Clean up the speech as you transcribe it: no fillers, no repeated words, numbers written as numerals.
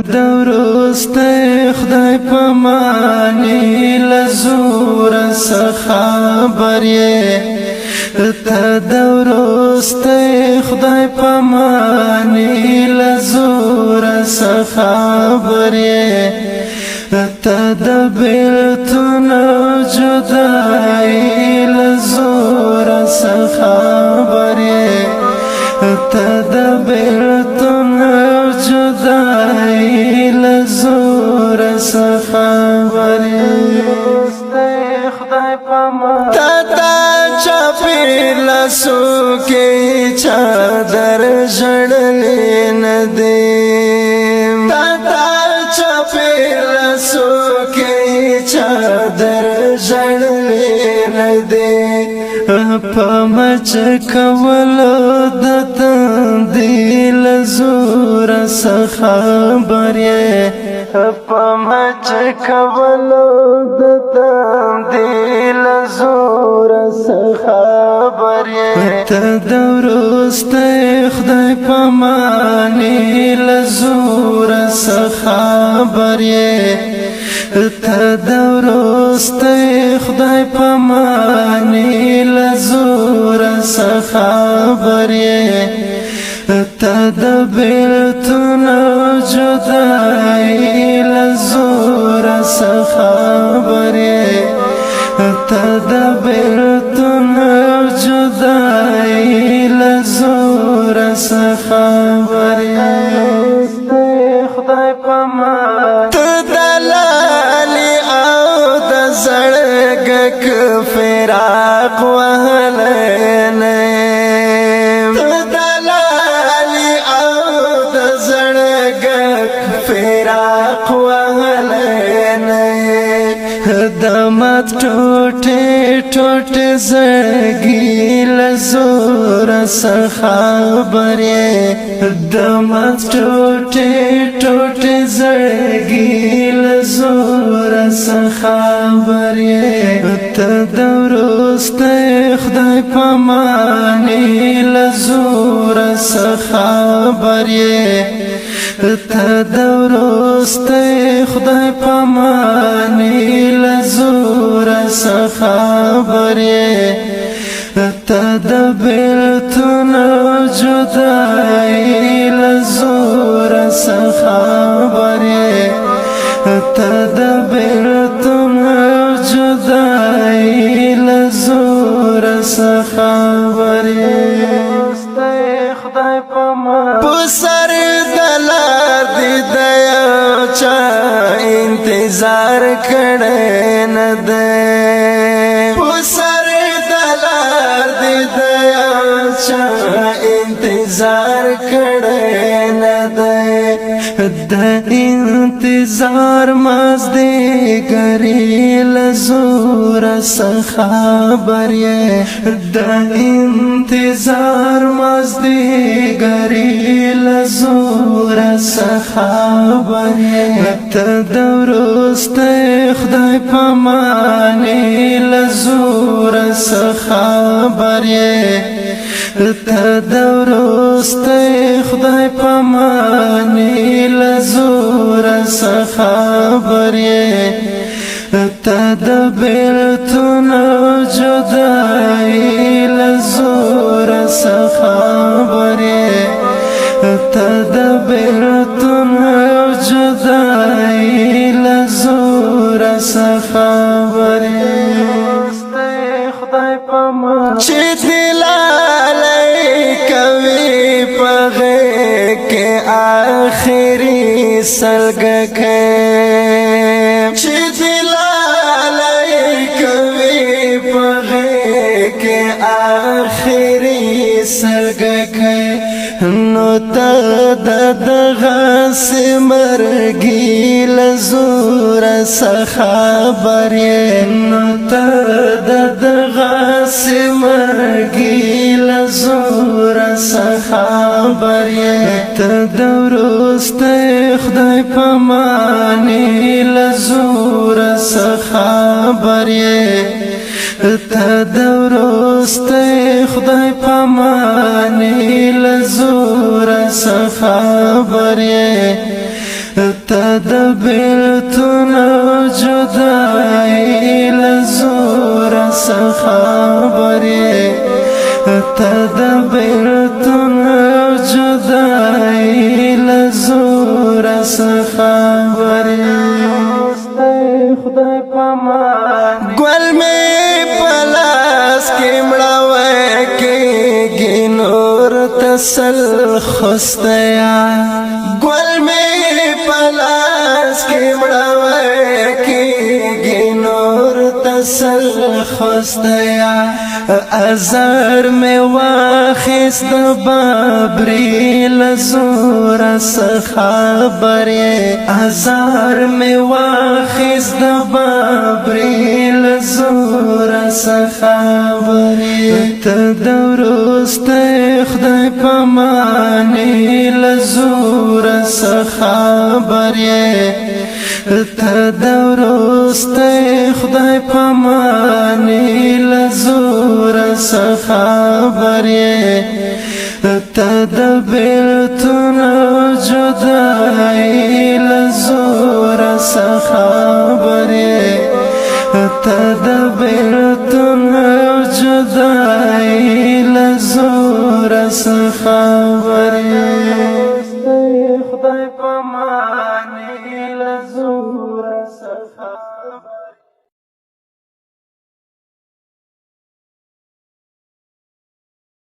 دورسته خدای پمانی لزور خبر ته دورسته خدای پمانی لزور خبر ته د بیلتون جدای لزور خبر ته د بیلتون جدای لزور خبر خدای پامان تا چاپی لسو کی چادر جڑلی ندیم تا چاپی لسو کی چادر جڑلی ندیم پمچ کولو دتن دیل زور خبر پمچ کولو دتن دیل زور خبر ته دورسته خدای پمانی لزور خبر ته دورسته خدای پمانی لزور خبر ته د بیلتون جدای لزور خبر ته د بیلتون جدای لزور خبر خدای پامان فراق وهلين دلالي عود زرقك فراق وهلين دمت ټوټه ټوټه زړګي لزور خبر دمت ټوټه ټوټه زړګي لزور خبر ته دورسته خدای پمانی لزور خبر ته دورسته خدای پمانی لزور خبر ته د بیلتون جدای لزور خبر ته د بیلتون جدای لزور خبر خدای پامان پسر دلار دی دیا چا انتظار کڑے ندے پسر دلار دی دیا چا انتظار کڑے ندے د انتظار مزدی گری لزور خبر د انتظار مزدی گری لزور خبر ته دورسته خدای پمانی لزور خبر ته دورسته خدای پمانی لزور خبر ته د بیلتون جدای لزور خبر ته د بیلتون جدای لزور خبر خدای پامان چې دلالای کوي پغه کې آخري سلګ کې چې دلالای کوي پغه کې آخري سلګ کې نو ته دغه سمرګي لزور خبر نو ته دغه سمرګي لزور خبر ته دورسته خدای پمانی لزور خبر ته دورسته خدای پمانی لزور خبر تد بیلتون جدائی لزور سخابری تد بیلتون جدائی لزور سخابری خدای پامان گل میں پلاس کی مڑاوے کی نور تسل خستیا گل میں پلاس کی مڑاوے کی نور تسل خستیا ازار میں واخست بابری لزور سخابری ازار میں واخست بابری لزور سخابری تدورست خدای پمانی لزور سخابری تدورست خدای پمانی لزور سخابری تدبیلتون جدائی لزور سخابری تدبیلتون جدائی لزور سخابری خدای پامان